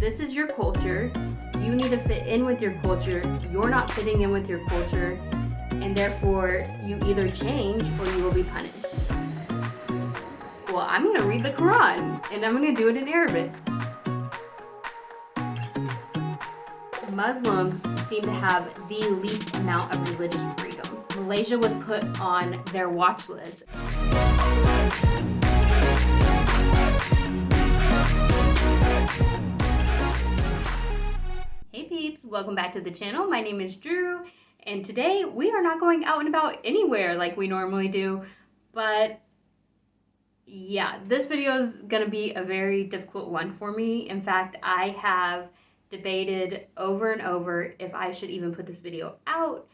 this is your culture. You need to fit in with your culture. You're not fitting in with your culture, and therefore you either change or you will be punished. Well, I'm gonna read the Quran, and I'm gonna do it in Arabic. Muslims seem to have the least amount of religious freedom. Malaysia was put on their watch list. Hey peeps, welcome back to the channel. My name is Drew, and today we are not going out and about anywhere like we normally do, but yeah, this video is gonna be a very difficult one for me. In fact, I have debated over and over if I should even put this video out.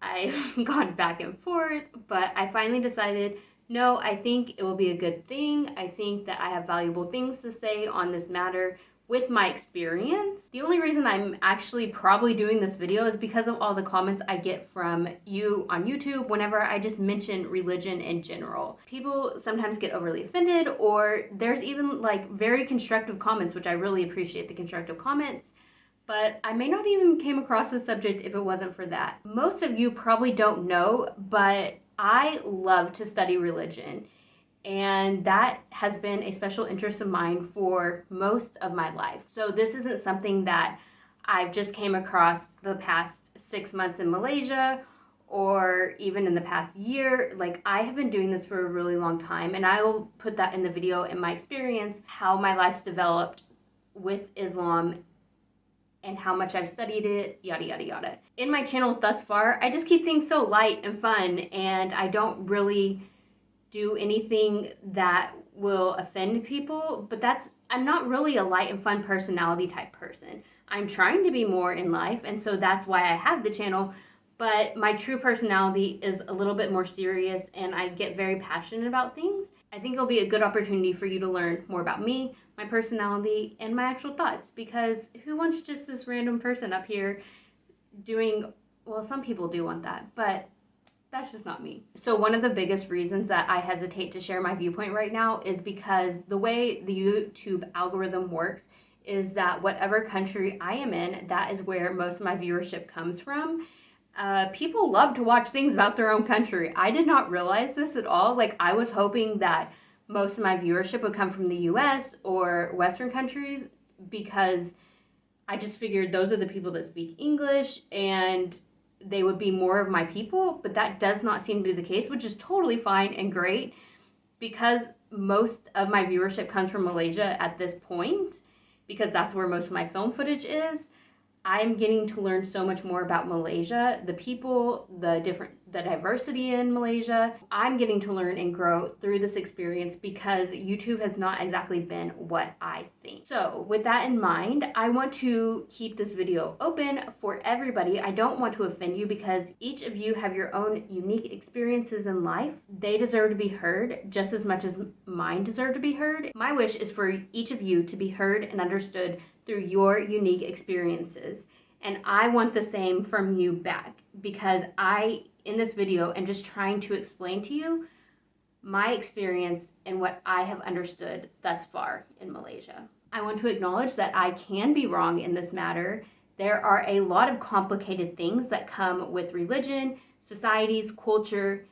I've gone back and forth, but I finally decided, no, I think it will be a good thing. I think that I have valuable things to say on this matter with my experience. The only reason I'm actually probably doing this video is because of all the comments I get from you on YouTube whenever I just mention religion in general. People sometimes get overly offended, or there's even like very constructive comments, which I really appreciate the constructive comments, but I may not even came across this subject if it wasn't for that. Most of you probably don't know, but I love to study religion. And that has been a special interest of mine for most of my life. So this isn't something that I've just came across the past 6 months in Malaysia or even in the past year. Like, I have been doing this for a really long time, and I will put that in the video in my experience, how my life's developed with Islam and how much I've studied it, yada, yada, yada. In my channel thus far, I just keep things so light and fun, and I don't really do anything that will offend people, but I'm not really a light and fun personality type person. I'm trying to be more in life, and so that's why I have the channel, but my true personality is a little bit more serious, and I get very passionate about things. I think it'll be a good opportunity for you to learn more about me, my personality, and my actual thoughts, because who wants just this random person up here doing, well, some people do want that, but that's just not me. So one of the biggest reasons that I hesitate to share my viewpoint right now is because the way the YouTube algorithm works is that whatever country I am in, that is where most of my viewership comes from. People love to watch things about their own country. I did not realize this at all. Like, I was hoping that most of my viewership would come from the US or Western countries, because I just figured those are the people that speak English and they would be more of my people, but that does not seem to be the case, which is totally fine and great, because most of my viewership comes from Malaysia at this point, because that's where most of my film footage is. I'm getting to learn so much more about Malaysia, the people, the diversity in Malaysia. I'm getting to learn and grow through this experience because YouTube has not exactly been what I think. So with that in mind, I want to keep this video open for everybody. I don't want to offend you because each of you have your own unique experiences in life. They deserve to be heard just as much as mine deserve to be heard. My wish is for each of you to be heard and understood through your unique experiences. And I want the same from you back, because in this video, am just trying to explain to you my experience and what I have understood thus far in Malaysia. I want to acknowledge that I can be wrong in this matter. There are a lot of complicated things that come with religion, societies, culture,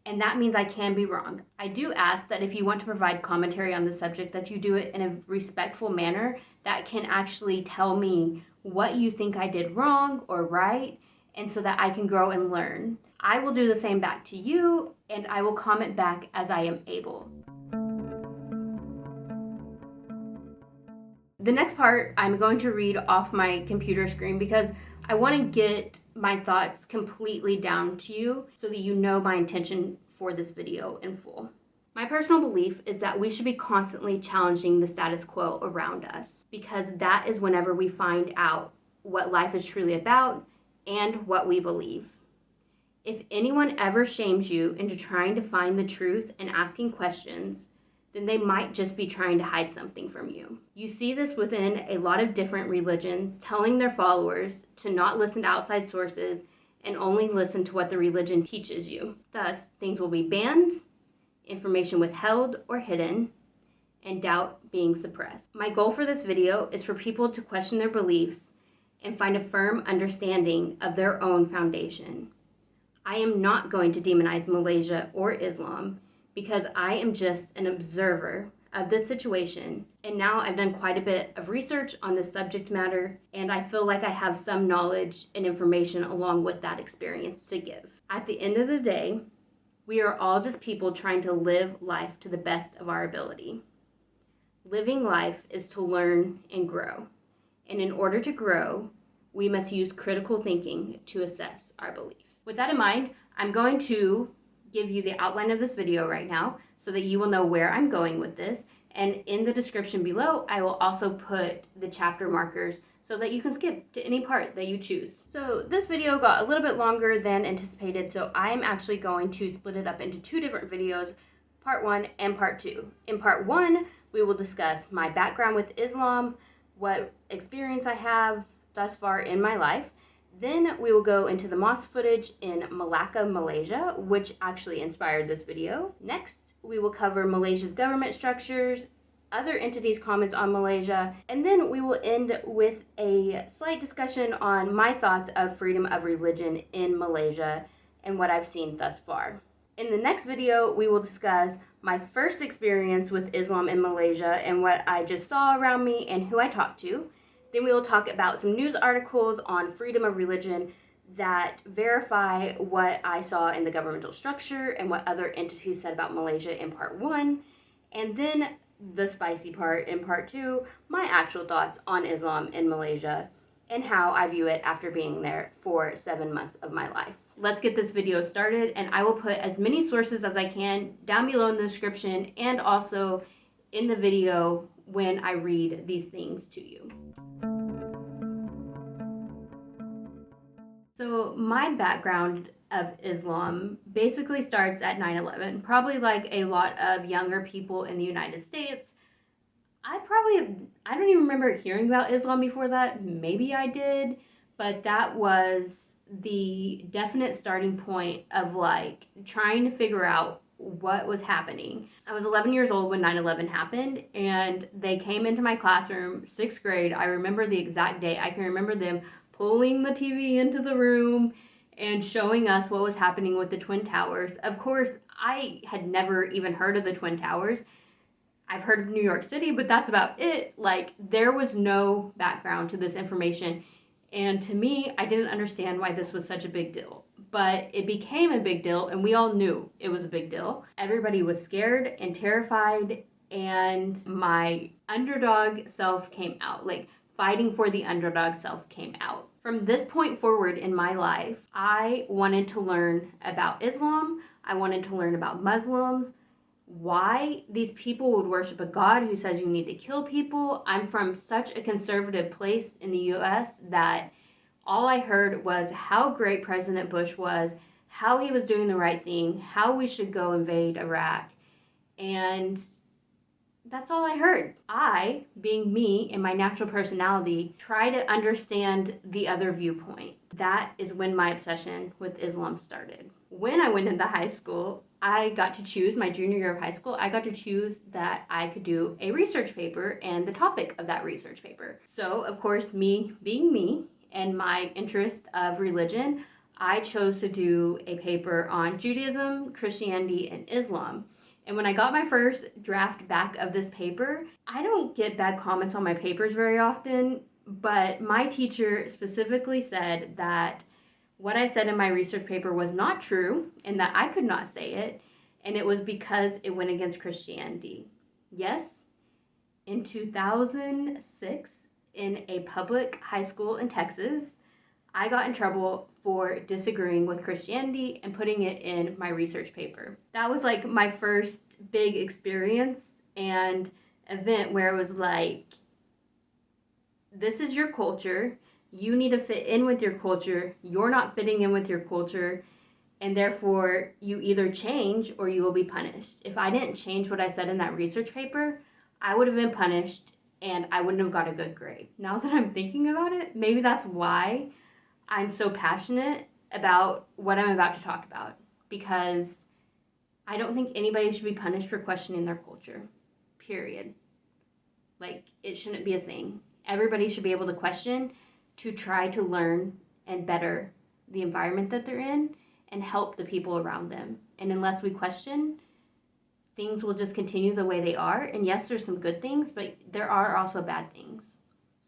and that means I can be wrong. I do ask that if you want to provide commentary on the subject, that you do it in a respectful manner that can actually tell me what you think I did wrong or right, and so that I can grow and learn. I will do the same back to you, and I will comment back as I am able. The next part, I'm going to read off my computer screen because I want to get my thoughts completely down to you so that you know my intention for this video in full. My personal belief is that we should be constantly challenging the status quo around us, because that is whenever we find out what life is truly about and what we believe. If anyone ever shames you into trying to find the truth and asking questions, then they might just be trying to hide something from you. You see this within a lot of different religions, telling their followers to not listen to outside sources and only listen to what the religion teaches you. Thus, things will be banned, information withheld or hidden, and doubt being suppressed. My goal for this video is for people to question their beliefs and find a firm understanding of their own foundation. I am not going to demonize Malaysia or Islam because I am just an observer of this situation, and now I've done quite a bit of research on this subject matter, and I feel like I have some knowledge and information along with that experience to give. At the end of the day, we are all just people trying to live life to the best of our ability. Living life is to learn and grow, and in order to grow, we must use critical thinking to assess our beliefs. With that in mind, I'm going to give you the outline of this video right now so that you will know where I'm going with this. And in the description below, I will also put the chapter markers so that you can skip to any part that you choose. So this video got a little bit longer than anticipated, so I'm actually going to split it up into two different videos, part 1 and part 2. In part 1, we will discuss my background with Islam, what experience I have thus far in my life. Then we will go into the mosque footage in Melaka, Malaysia, which actually inspired this video. Next, we will cover Malaysia's government structures, other entities' comments on Malaysia, and then we will end with a slight discussion on my thoughts of freedom of religion in Malaysia and what I've seen thus far. In the next video, we will discuss my first experience with Islam in Malaysia and what I just saw around me and who I talked to. Then we will talk about some news articles on freedom of religion that verify what I saw in the governmental structure and what other entities said about Malaysia in part 1. And then the spicy part in part 2, my actual thoughts on Islam in Malaysia and how I view it after being there for 7 months of my life. Let's get this video started, and I will put as many sources as I can down below in the description and also in the video when I read these things to you. So my background of Islam basically starts at 9/11. Probably like a lot of younger people in the United States, I don't even remember hearing about Islam before that. Maybe I did, but that was the definite starting point of like trying to figure out what was happening. I was 11 years old when 9/11 happened, and they came into my classroom, 6th grade. I remember the exact day. I can remember them pulling the TV into the room and showing us what was happening with the Twin Towers. Of course, I had never even heard of the Twin Towers. I've heard of New York City, but that's about it. Like, there was no background to this information. And to me, I didn't understand why this was such a big deal. But it became a big deal, and we all knew it was a big deal. Everybody was scared and terrified, and my underdog self came out. Like, fighting for the underdog self came out. From this point forward in my life, I wanted to learn about Islam. I wanted to learn about Muslims, why these people would worship a God who says you need to kill people. I'm from such a conservative place in the US that all I heard was how great President Bush was, how he was doing the right thing, how we should go invade Iraq, and that's all I heard. I, being me and my natural personality, try to understand the other viewpoint. That is when my obsession with Islam started. When I went into high school, I got to choose, my junior year of high school, I got to choose that I could do a research paper and the topic of that research paper. So, of course, me being me and my interest of religion, I chose to do a paper on Judaism, Christianity, and Islam. And when I got my first draft back of this paper, I don't get bad comments on my papers very often, but my teacher specifically said that what I said in my research paper was not true and that I could not say it, and it was because it went against Christianity. Yes, in 2006, in a public high school in Texas, I got in trouble for disagreeing with Christianity and putting it in my research paper. That was like my first big experience and event where it was like, this is your culture. You need to fit in with your culture. You're not fitting in with your culture, and therefore you either change or you will be punished. If I didn't change what I said in that research paper, I would have been punished and I wouldn't have got a good grade. Now that I'm thinking about it, maybe that's why I'm so passionate about what I'm about to talk about, because I don't think anybody should be punished for questioning their culture. period. Like, it shouldn't be a thing. Everybody should be able to question to try to learn and better the environment that they're in and help the people around them. And unless we question, things will just continue the way they are. And yes, there's some good things, but there are also bad things.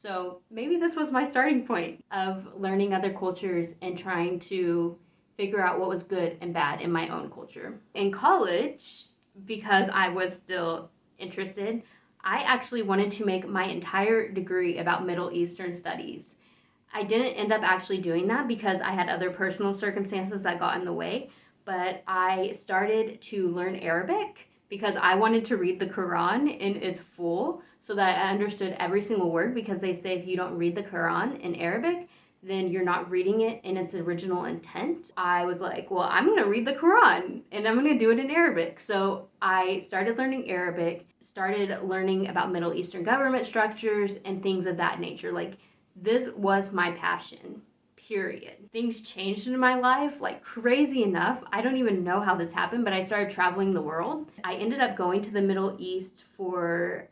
So maybe this was my starting point of learning other cultures and trying to figure out what was good and bad in my own culture. In college, because I was still interested, I actually wanted to make my entire degree about Middle Eastern studies. I didn't end up actually doing that because I had other personal circumstances that got in the way, but I started to learn Arabic because I wanted to read the Quran in its full so that I understood every single word, because they say if you don't read the Quran in Arabic, then you're not reading it in its original intent. I was like, well, I'm going to read the Quran and I'm going to do it in Arabic. So I started learning Arabic, started learning about Middle Eastern government structures and things of that nature. Like, this was my passion, period. Things changed in my life like crazy enough. I don't even know how this happened, but I started traveling the world. I ended up going to the Middle East for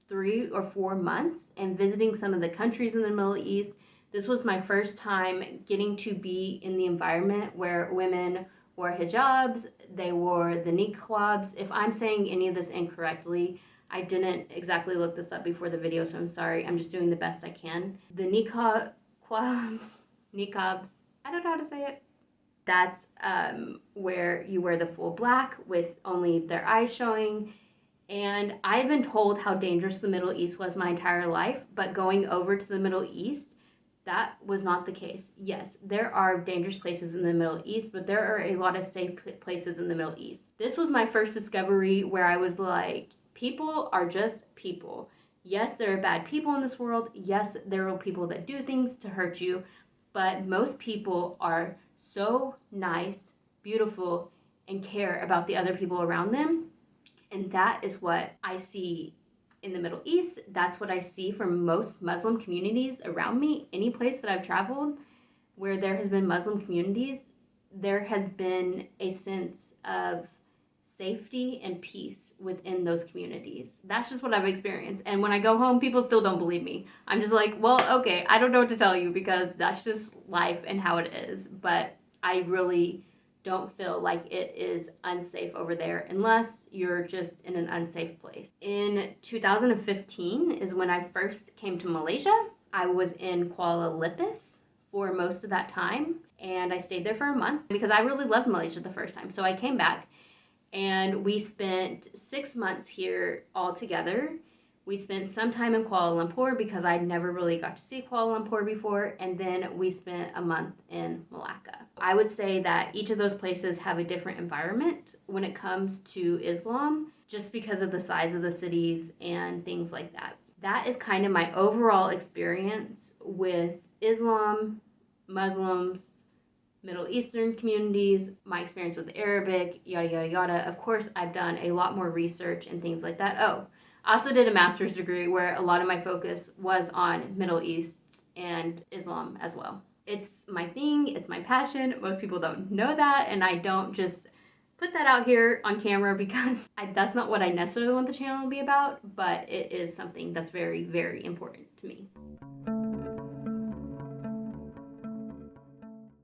3 or 4 months and visiting some of the countries in the Middle East. This was my first time getting to be in the environment where women wore hijabs, they wore the niqabs. If I'm saying any of this incorrectly, I didn't exactly look this up before the video, so I'm sorry. I'm just doing the best I can. The niqabs, I don't know how to say it. That's where you wear the full black with only their eyes showing. And I've been told how dangerous the Middle East was my entire life, but going over to the Middle East, that was not the case. Yes, there are dangerous places in the Middle East, but there are a lot of safe places in the Middle East. This was my first discovery where I was like, people are just people. Yes, there are bad people in this world. Yes, there are people that do things to hurt you, but most people are so nice, beautiful, and care about the other people around them. And that is what I see in the Middle East. That's what I see from most Muslim communities around me. Any place that I've traveled where there has been Muslim communities, there has been a sense of safety and peace within those communities. That's just what I've experienced. And when I go home, people still don't believe me. I'm just like, well, okay, I don't know what to tell you because that's just life and how it is. But I really don't feel like it is unsafe over there unless you're just in an unsafe place. In 2015 is when I first came to Malaysia. I was in Kuala Lumpur for most of that time, and I stayed there for a month because I really loved Malaysia the first time. So I came back and we spent 6 months here all together. We spent some time in Kuala Lumpur because I'd never really got to see Kuala Lumpur before, and then we spent a month in Melaka. I would say that each of those places have a different environment when it comes to Islam, just because of the size of the cities and things like that. That is kind of my overall experience with Islam, Muslims, Middle Eastern communities, my experience with Arabic, yada, yada, yada. Of course, I've done a lot more research and things like that. Oh, I also did a master's degree where a lot of my focus was on Middle East and Islam as well. It's my thing, it's my passion. Most people don't know that, and I don't just put that out here on camera because that's not what I necessarily want the channel to be about, but it is something that's very, very important to me.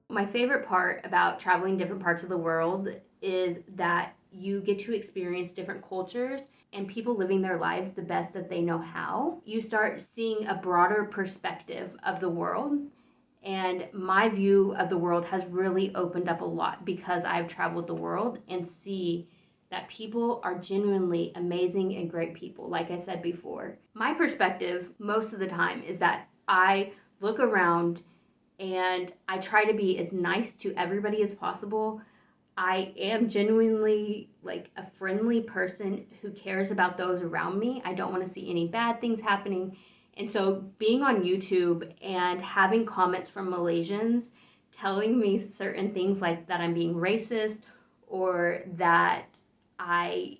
My favorite part about traveling different parts of the world is that you get to experience different cultures and people living their lives the best that they know how. You start seeing a broader perspective of the world, and my view of the world has really opened up a lot because I've traveled the world and see that people are genuinely amazing and great people, like I said before. My perspective most of the time is that I look around and I try to be as nice to everybody as possible. I am genuinely like a friendly person who cares about those around me. I don't want to see any bad things happening. And so being on YouTube and having comments from Malaysians telling me certain things like that I'm being racist or that I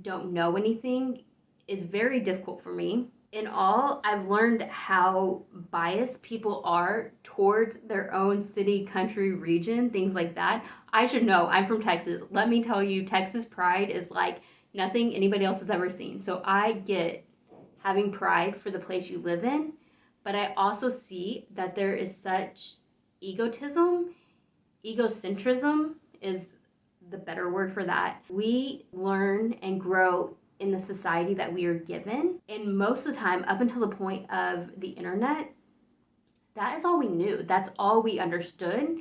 don't know anything is very difficult for me. In all, I've learned how biased people are towards their own city, country, region, things like that. I should know. I'm from Texas. Let me tell you, Texas pride is like, nothing anybody else has ever seen. So I get having pride for the place you live in, but I also see that there is such egocentrism is the better word for that. We learn and grow in the society that we are given, and most of the time, up until the point of the internet, that is all we knew. That's all we understood.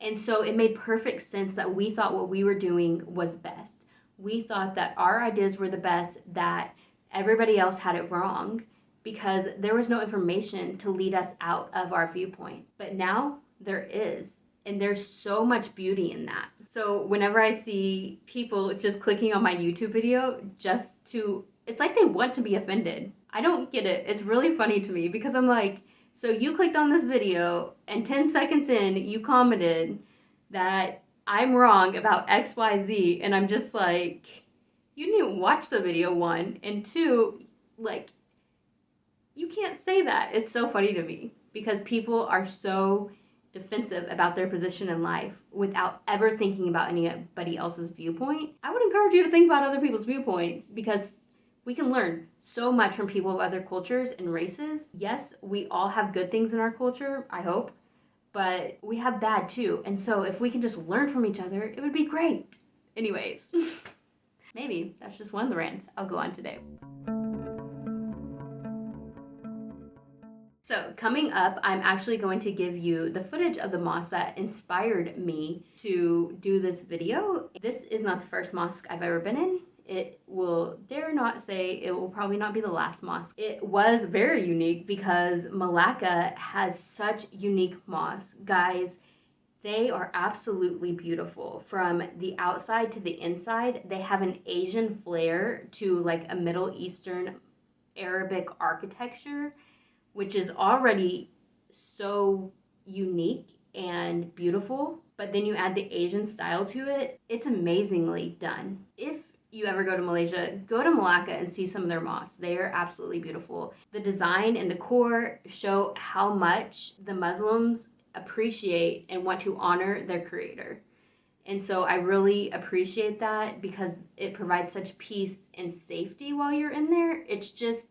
And so it made perfect sense that we thought what we were doing was best. We thought that our ideas were the best, that everybody else had it wrong, because there was no information to lead us out of our viewpoint. But now there is. And there's so much beauty in that. So whenever I see people just clicking on my YouTube video it's like they want to be offended. I don't get it. It's really funny to me because I'm like, so you clicked on this video and 10 seconds in, you commented that I'm wrong about XYZ. And I'm just like, you didn't watch the video, one. And two, like, you can't say that. It's so funny to me because people are so defensive about their position in life without ever thinking about anybody else's viewpoint. I would encourage you to think about other people's viewpoints because we can learn so much from people of other cultures and races. Yes, we all have good things in our culture, I hope, but we have bad too. And so if we can just learn from each other, it would be great. Anyways, maybe that's just one of the rants I'll go on today. So coming up, I'm actually going to give you the footage of the mosque that inspired me to do this video. This is not the first mosque I've ever been in. It will dare not say it will probably not be the last mosque. It was very unique because Melaka has such unique mosques. Guys, they are absolutely beautiful. From the outside to the inside, they have an Asian flair to like a Middle Eastern Arabic architecture, which is already so unique and beautiful, but then you add the Asian style to it, it's amazingly done. If you ever go to Malaysia, go to Melaka and see some of their mosques. They are absolutely beautiful. The design and decor show how much the Muslims appreciate and want to honor their creator. And so I really appreciate that because it provides such peace and safety while you're in there. It's just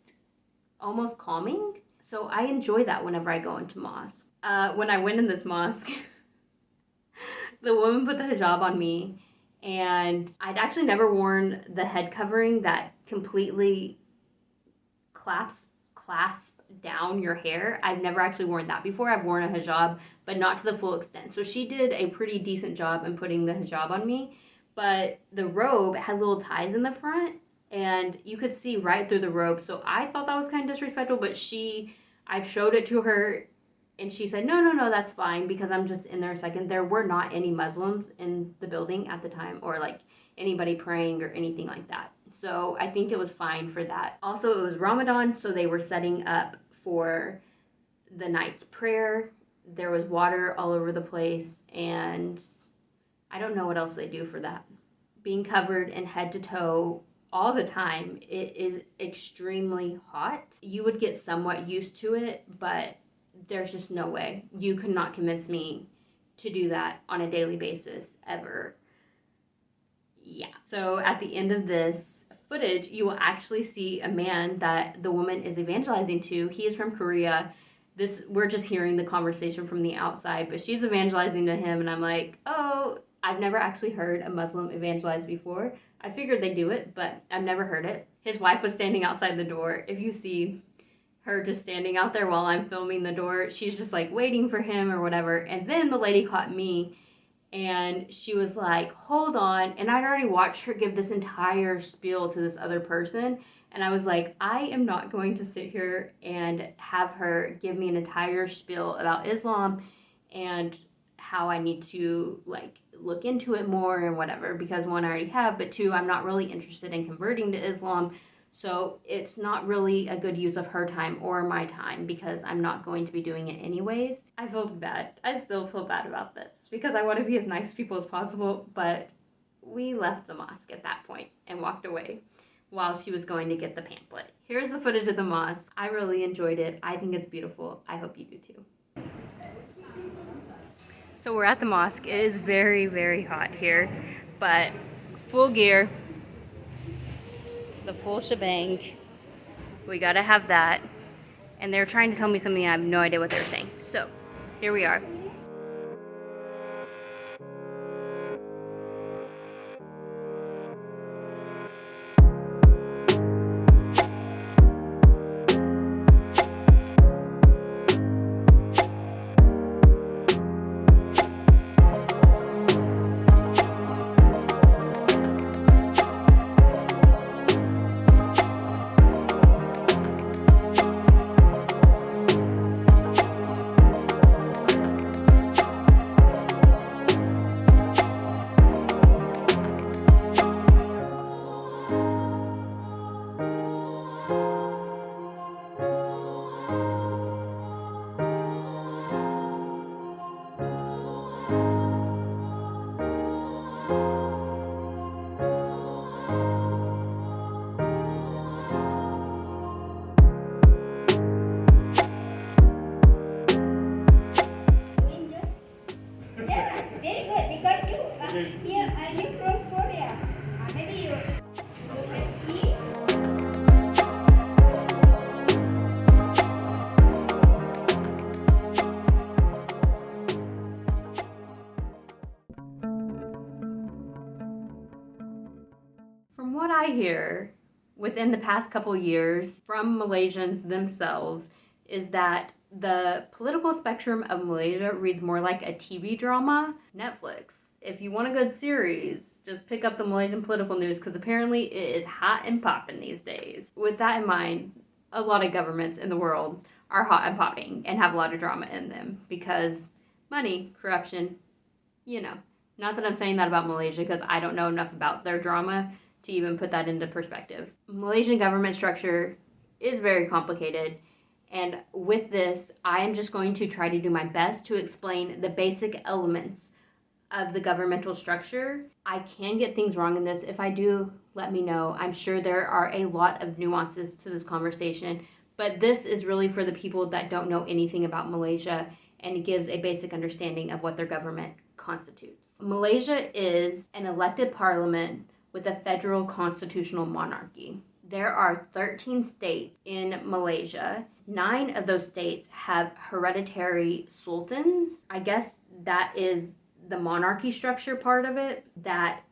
almost calming. So I enjoy that whenever I go into mosque. When I went in this mosque, the woman put the hijab on me, and I'd actually never worn the head covering that completely clasp down your hair. I've never actually worn that before. I've worn a hijab, but not to the full extent. So she did a pretty decent job in putting the hijab on me, but the robe had little ties in the front, and you could see right through the robe. So I thought that was kind of disrespectful, but I showed it to her and she said, no, that's fine because I'm just in there a second. There were not any Muslims in the building at the time or like anybody praying or anything like that. So I think it was fine for that. Also, it was Ramadan, so they were setting up for the night's prayer. There was water all over the place, and I don't know what else they do for that. Being covered in head to toe all the time, it is extremely hot. You would get somewhat used to it, but there's just no way. You could not convince me to do that on a daily basis ever. Yeah. So at the end of this footage, you will actually see a man that the woman is evangelizing to. He is from Korea. We're just hearing the conversation from the outside, but she's evangelizing to him, and I'm like, oh, I've never actually heard a Muslim evangelize before. I figured they do it, but I've never heard it. His wife was standing outside the door. If you see her just standing out there while I'm filming the door, she's just like waiting for him or whatever. And then the lady caught me and she was like, hold on. And I'd already watched her give this entire spiel to this other person. And I was like, I am not going to sit here and have her give me an entire spiel about Islam and how I need to like look into it more and whatever, because one, I already have, but two, I'm not really interested in converting to Islam. So it's not really a good use of her time or my time because I'm not going to be doing it anyways. I feel bad. I still feel bad about this because I want to be as nice to people as possible, but we left the mosque at that point and walked away while she was going to get the pamphlet. Here's the footage of the mosque. I really enjoyed it. I think it's beautiful. I hope you do too. So we're at the mosque. It is very, very hot here, but full gear. The full shebang. We gotta have that. And they're trying to tell me something, I have no idea what they're saying. So, here we are. Very good because here are you from Korea? Maybe you have tea? From what I hear, within the past couple years, from Malaysians themselves, is that the political spectrum of Malaysia reads more like a TV drama. Netflix, if you want a good series, just pick up the Malaysian political news because apparently it is hot and popping these days. With that in mind, a lot of governments in the world are hot and popping and have a lot of drama in them because money, corruption, you know. Not that I'm saying that about Malaysia because I don't know enough about their drama to even put that into perspective. Malaysian government structure is very complicated, and with this, I am just going to try to do my best to explain the basic elements of the governmental structure. I can get things wrong in this. If I do, let me know. I'm sure there are a lot of nuances to this conversation, but this is really for the people that don't know anything about Malaysia, and it gives a basic understanding of what their government constitutes. Malaysia is an elected parliament with a federal constitutional monarchy. There are 13 states in Malaysia. 9 of those states have hereditary sultans. I guess that is the monarchy structure part of it that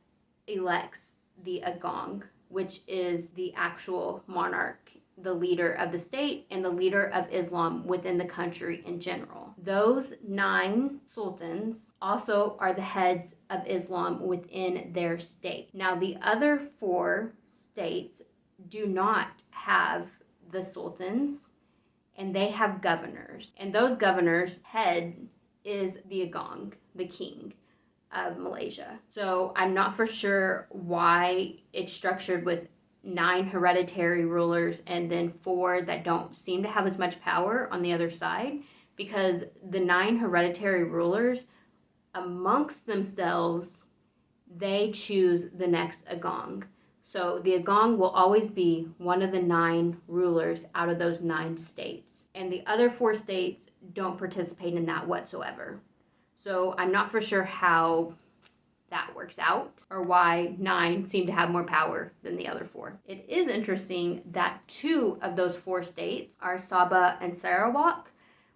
elects the agong, which is the actual monarch, the leader of the state and the leader of Islam within the country in general. Those 9 sultans also are the heads of Islam within their state. Now, the other 4 states do not have the sultans, and they have governors. And those governors' head is the agong, the king of Malaysia. So I'm not for sure why it's structured with 9 hereditary rulers and then 4 that don't seem to have as much power on the other side, because the 9 hereditary rulers amongst themselves, they choose the next agong. So the agong will always be one of the 9 rulers out of those 9 states, and the other 4 states don't participate in that whatsoever. So I'm not for sure how that works out, or why 9 seem to have more power than the other 4. It is interesting that 2 of those 4 states are Sabah and Sarawak,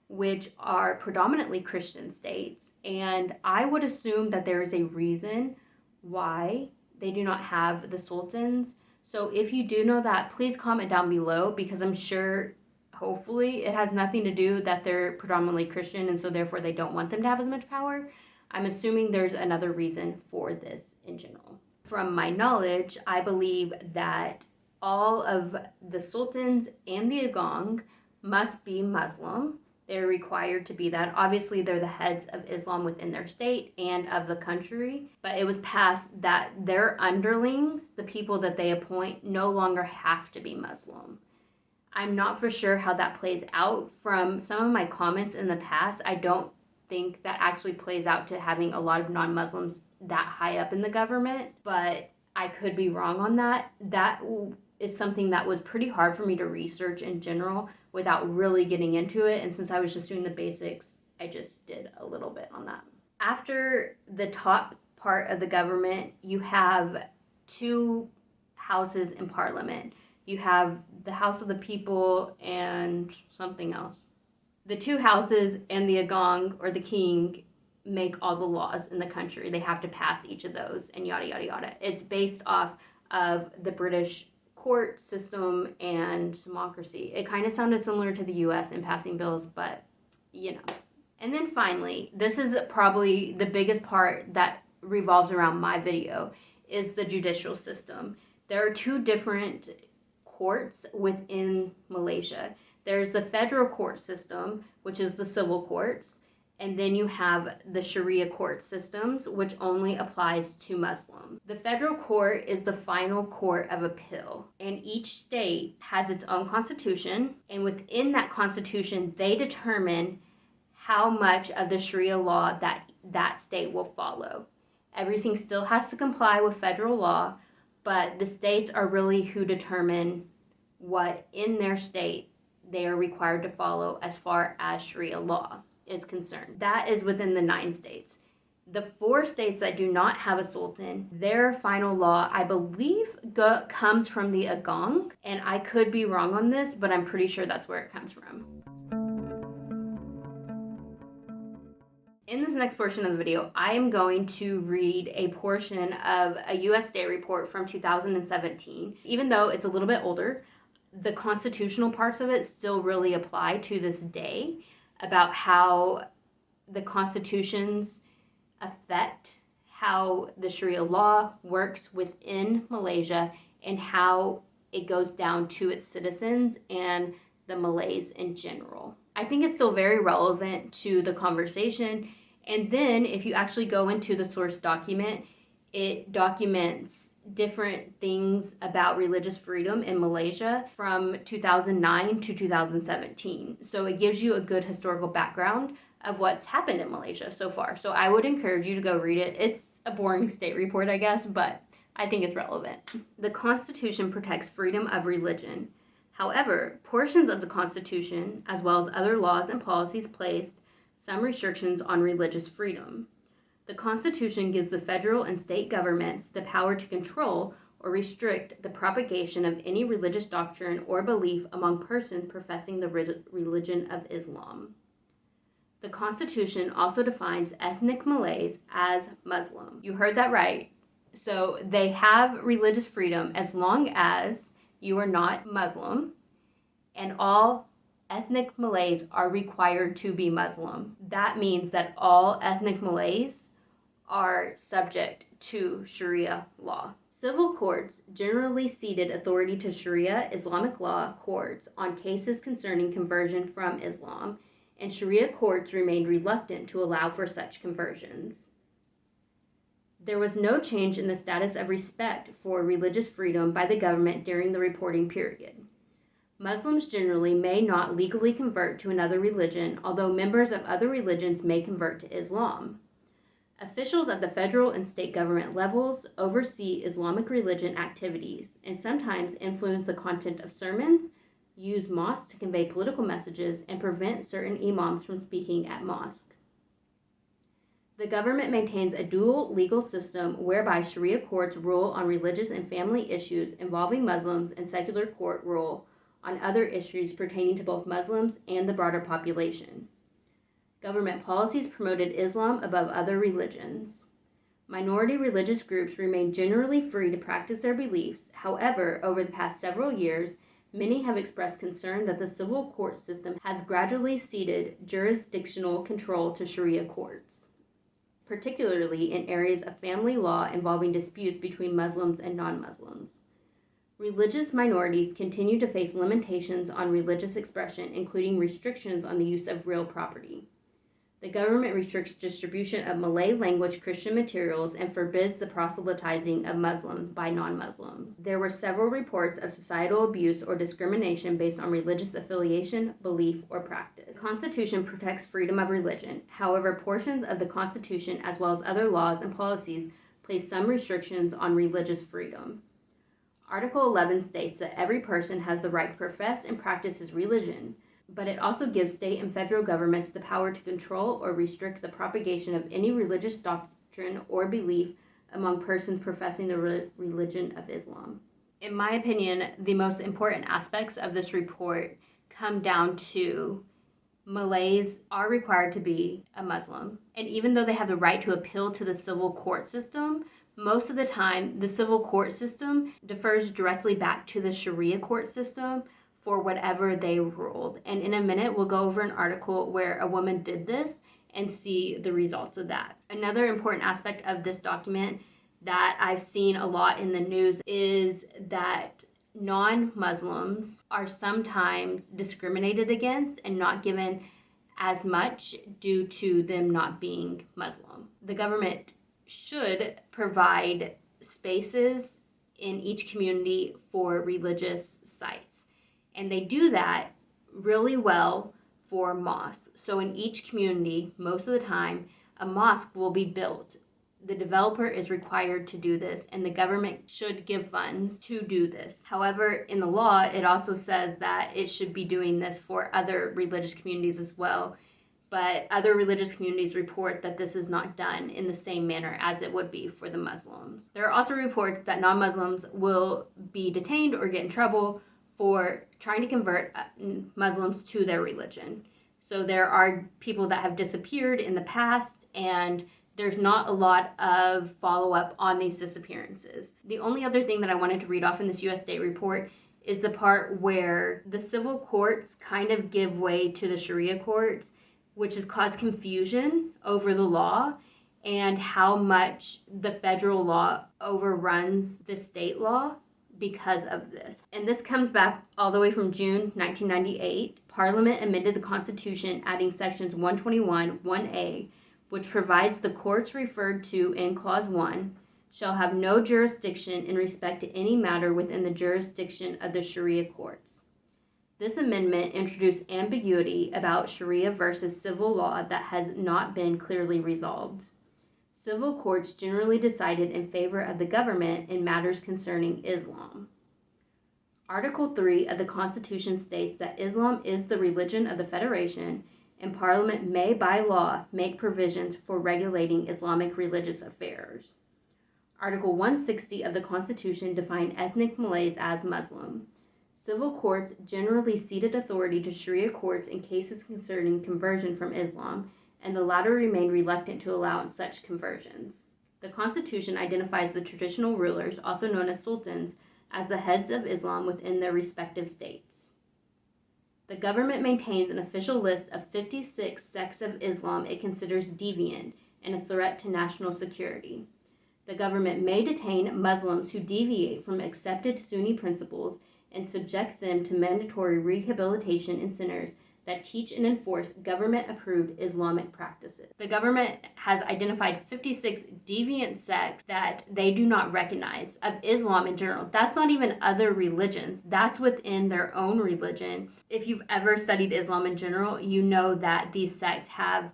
which are predominantly Christian states, and I would assume that there is a reason why they do not have the sultans. So if you do know that, please comment down below, because I'm sure, hopefully, it has nothing to do that they're predominantly Christian and so therefore they don't want them to have as much power. I'm assuming there's another reason for this in general. From my knowledge, I believe that all of the sultans and the agong must be Muslim. They're required to be that. Obviously, they're the heads of Islam within their state and of the country, but it was passed that their underlings, the people that they appoint, no longer have to be Muslim. I'm not for sure how that plays out. From some of my comments in the past, I don't think that actually plays out to having a lot of non-Muslims that high up in the government, but I could be wrong on that. That is something that was pretty hard for me to research in general without really getting into it, and since I was just doing the basics, I just did a little bit on that. After the top part of the government, you have 2 houses in Parliament. You have the House of the People and something else. The two houses and the Agong, or the king, make all the laws in the country. They have to pass each of those, and yada yada yada. It's based off of the British court system and democracy. It kind of sounded similar to the US in passing bills, but you know. And then finally, this is probably the biggest part that revolves around my video, is the judicial system. There are two different courts within Malaysia. There's the federal court system, which is the civil courts, and then you have the Sharia court systems, which only applies to Muslims. The federal court is the final court of appeal, and each state has its own constitution, and within that constitution, they determine how much of the Sharia law that state will follow. Everything still has to comply with federal law, but the states are really who determine what in their state they are required to follow as far as Sharia law is concerned. That is within the 9 states. The 4 states that do not have a sultan, their final law, I believe, comes from the Agong, and I could be wrong on this, but I'm pretty sure that's where it comes from. In this next portion of the video, I am going to read a portion of a U.S. State Report from 2017. Even though it's a little bit older, the constitutional parts of it still really apply to this day, about how the constitutions affect how the Sharia law works within Malaysia and how it goes down to its citizens and the Malays in general. I think it's still very relevant to the conversation. And then if you actually go into the source document, it documents different things about religious freedom in Malaysia from 2009 to 2017. So it gives you a good historical background of what's happened in Malaysia so far. So I would encourage you to go read it. It's a boring state report, I guess, but I think it's relevant. The Constitution protects freedom of religion. However, portions of the Constitution, as well as other laws and policies, placed some restrictions on religious freedom. The Constitution gives the federal and state governments the power to control or restrict the propagation of any religious doctrine or belief among persons professing the religion of Islam. The Constitution also defines ethnic Malays as Muslim. You heard that right. So they have religious freedom as long as you are not Muslim, and all ethnic Malays are required to be Muslim. That means that all ethnic Malays are subject to Sharia law. Civil courts generally ceded authority to Sharia Islamic law courts on cases concerning conversion from Islam, and Sharia courts remained reluctant to allow for such conversions. There was no change in the status of respect for religious freedom by the government during the reporting period. Muslims generally may not legally convert to another religion, although members of other religions may convert to Islam. Officials at the federal and state government levels oversee Islamic religion activities and sometimes influence the content of sermons, use mosques to convey political messages, and prevent certain imams from speaking at mosque. The government maintains a dual legal system whereby Sharia courts rule on religious and family issues involving Muslims and secular court rule on other issues pertaining to both Muslims and the broader population. Government policies promoted Islam above other religions. Minority religious groups remain generally free to practice their beliefs. However, over the past several years, many have expressed concern that the civil court system has gradually ceded jurisdictional control to Sharia courts, particularly in areas of family law involving disputes between Muslims and non-Muslims. Religious minorities continue to face limitations on religious expression, including restrictions on the use of real property. The government restricts distribution of Malay language Christian materials and forbids the proselytizing of Muslims by non-Muslims. There were several reports of societal abuse or discrimination based on religious affiliation, belief, or practice. The Constitution protects freedom of religion. However, portions of the Constitution, as well as other laws and policies, place some restrictions on religious freedom. Article 11 states that every person has the right to profess and practice his religion, but it also gives state and federal governments the power to control or restrict the propagation of any religious doctrine or belief among persons professing the religion of Islam. In my opinion, the most important aspects of this report come down to Malays are required to be a Muslim. And even though they have the right to appeal to the civil court system, most of the time the civil court system defers directly back to the Sharia court system for whatever they ruled. And in a minute, we'll go over an article where a woman did this and see the results of that. Another important aspect of this document that I've seen a lot in the news is that non-Muslims are sometimes discriminated against and not given as much due to them not being Muslim. The government should provide spaces in each community for religious sites, and they do that really well for mosques. So in each community, most of the time, a mosque will be built. The developer is required to do this, and the government should give funds to do this. However, in the law, it also says that it should be doing this for other religious communities as well. But other religious communities report that this is not done in the same manner as it would be for the Muslims. There are also reports that non-Muslims will be detained or get in trouble for trying to convert Muslims to their religion. So there are people that have disappeared in the past, and there's not a lot of follow-up on these disappearances. The only other thing that I wanted to read off in this U.S. State report is the part where the civil courts kind of give way to the Sharia courts, which has caused confusion over the law and how much the federal law overruns the state law because of this. And this comes back all the way from June 1998. Parliament amended the Constitution, adding sections 121, 1A, which provides the courts referred to in Clause 1 shall have no jurisdiction in respect to any matter within the jurisdiction of the Sharia courts. This amendment introduced ambiguity about Sharia versus civil law that has not been clearly resolved. Civil courts generally decided in favor of the government in matters concerning Islam. Article 3 of the Constitution states that Islam is the religion of the Federation, and Parliament may by law make provisions for regulating Islamic religious affairs. Article 160 of the Constitution defined ethnic Malays as Muslim. Civil courts generally ceded authority to Sharia courts in cases concerning conversion from Islam, and the latter remained reluctant to allow such conversions. The Constitution identifies the traditional rulers, also known as sultans, as the heads of Islam within their respective states. The government maintains an official list of 56 sects of Islam it considers deviant and a threat to national security. The government may detain Muslims who deviate from accepted Sunni principles and subject them to mandatory rehabilitation in centers that teach and enforce government-approved Islamic practices. The government has identified 56 deviant sects that they do not recognize of Islam in general. That's not even other religions. That's within their own religion. If you've ever studied Islam in general, you know that these sects have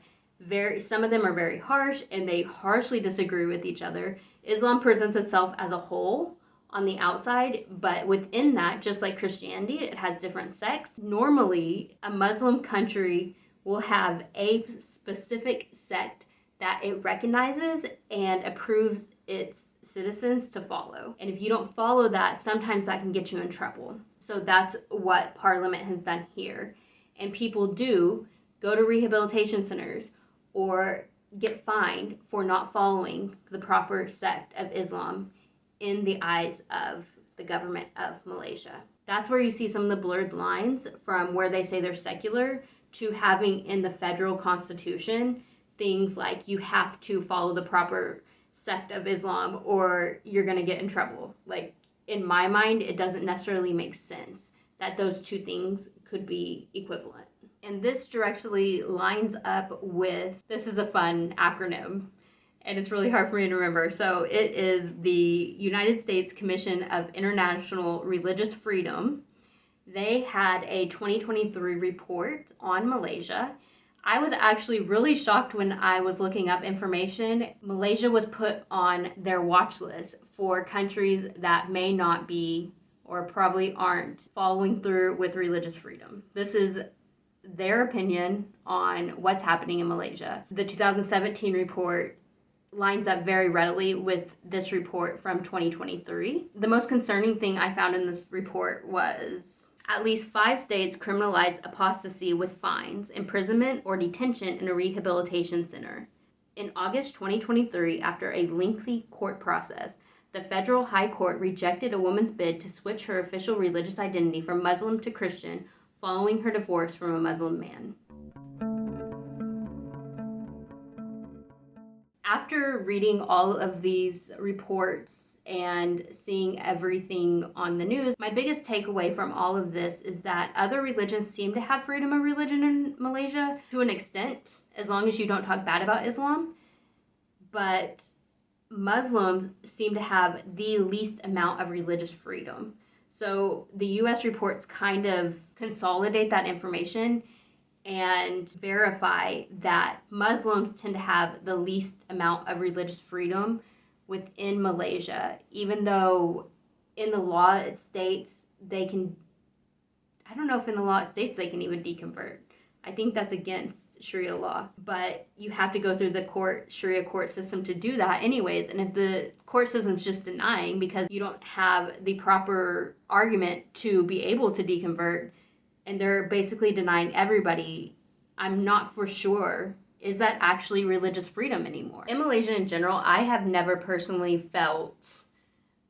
some of them are very harsh, and they harshly disagree with each other. Islam presents itself as a whole on the outside, but within that, just like Christianity, it has different sects. Normally, a Muslim country will have a specific sect that it recognizes and approves its citizens to follow. And if you don't follow that, sometimes that can get you in trouble. So that's what Parliament has done here. And people do go to rehabilitation centers or get fined for not following the proper sect of Islam in the eyes of the government of Malaysia. That's where you see some of the blurred lines from where they say they're secular to having in the federal constitution things like you have to follow the proper sect of Islam or you're going to get in trouble. Like, in my mind, it doesn't necessarily make sense that those two things could be equivalent. And this directly lines up with, this is a fun acronym, and it's really hard for me to remember. So it is the United States Commission of International Religious Freedom. They had a 2023 report on Malaysia. I was actually really shocked when I was looking up information. Malaysia was put on their watch list for countries that may not be or probably aren't following through with religious freedom. This is their opinion on what's happening in Malaysia. The 2017 report lines up very readily with this report from 2023. The most concerning thing I found in this report was at least 5 states criminalize apostasy with fines, imprisonment, or detention in a rehabilitation center. In August 2023, after a lengthy court process, the federal high court rejected a woman's bid to switch her official religious identity from Muslim to Christian following her divorce from a Muslim man. After reading all of these reports and seeing everything on the news, my biggest takeaway from all of this is that other religions seem to have freedom of religion in Malaysia to an extent, as long as you don't talk bad about Islam. But Muslims seem to have the least amount of religious freedom. So the US reports kind of consolidate that information and verify that Muslims tend to have the least amount of religious freedom within Malaysia, even though in the law it states they can, I don't know if in the law it states they can even deconvert. I think that's against Sharia law, but you have to go through the Sharia court system to do that anyways. And if the court system's just denying because you don't have the proper argument to be able to deconvert, and they're basically denying everybody, I'm not for sure, is that actually religious freedom anymore? In Malaysia in general, I have never personally felt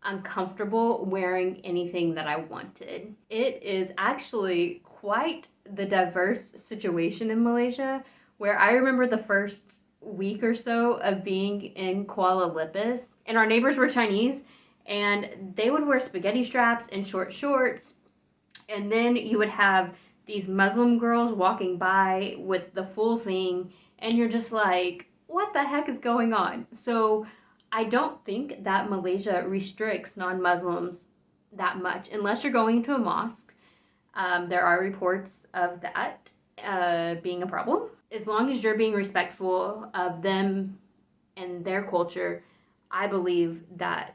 uncomfortable wearing anything that I wanted. It is actually quite the diverse situation in Malaysia, where I remember the first week or so of being in Kuala Lumpur, and our neighbors were Chinese, and they would wear spaghetti straps and short shorts, and then you would have these Muslim girls walking by with the full thing, and you're just like, what the heck is going on? So I don't think that Malaysia restricts non-Muslims that much, unless you're going to a mosque. There are reports of that being a problem. As long as you're being respectful of them and their culture, I believe that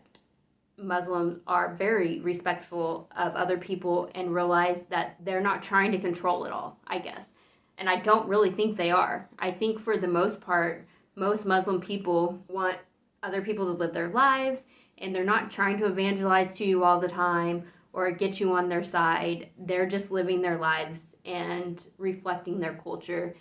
Muslims are very respectful of other people and realize that they're not trying to control it all, I guess. And I don't really think they are. I think for the most part, most Muslim people want other people to live their lives, and they're not trying to evangelize to you all the time or get you on their side. They're just living their lives and reflecting their culture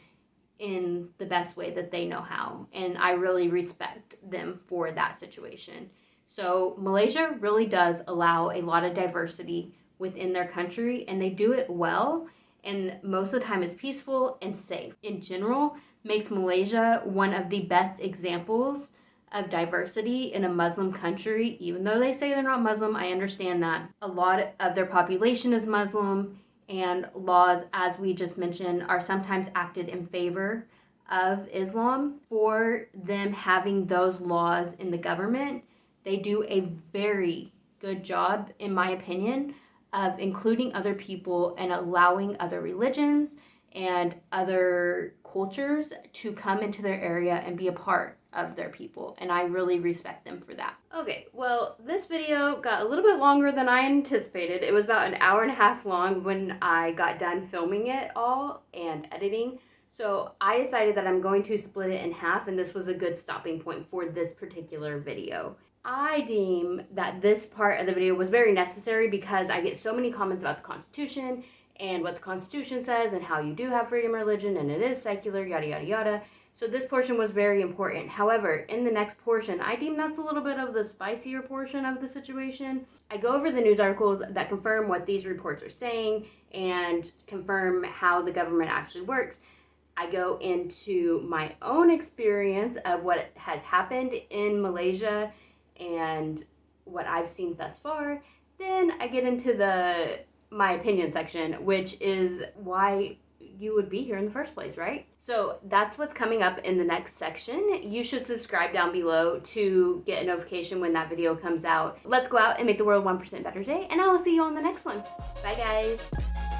in the best way that they know how. And I really respect them for that situation. So Malaysia really does allow a lot of diversity within their country, and they do it well, and most of the time it's peaceful and safe. In general, makes Malaysia one of the best examples of diversity in a Muslim country. Even though they say they're not Muslim, I understand that a lot of their population is Muslim, and laws, as we just mentioned, are sometimes acted in favor of Islam. For them having those laws in the government, they do a very good job, in my opinion, of including other people and allowing other religions and other cultures to come into their area and be a part of their people, and I really respect them for that. Okay, well, this video got a little bit longer than I anticipated. It was about an hour and a half long when I got done filming it all and editing, so I decided that I'm going to split it in half, and this was a good stopping point for this particular video. I deem that this part of the video was very necessary because I get so many comments about the Constitution and what the Constitution says and how you do have freedom of religion and it is secular, yada yada yada. So this portion was very important. However, in the next portion, I deem that's a little bit of the spicier portion of the situation. I go over the news articles that confirm what these reports are saying and confirm how the government actually works. I go into my own experience of what has happened in Malaysia and what I've seen thus far. Then I get into my opinion section, which is why you would be here in the first place, right? So that's what's coming up in the next section. You should subscribe down below to get a notification when that video comes out. Let's go out and make the world 1% better today, and I will see you on the next one. Bye guys.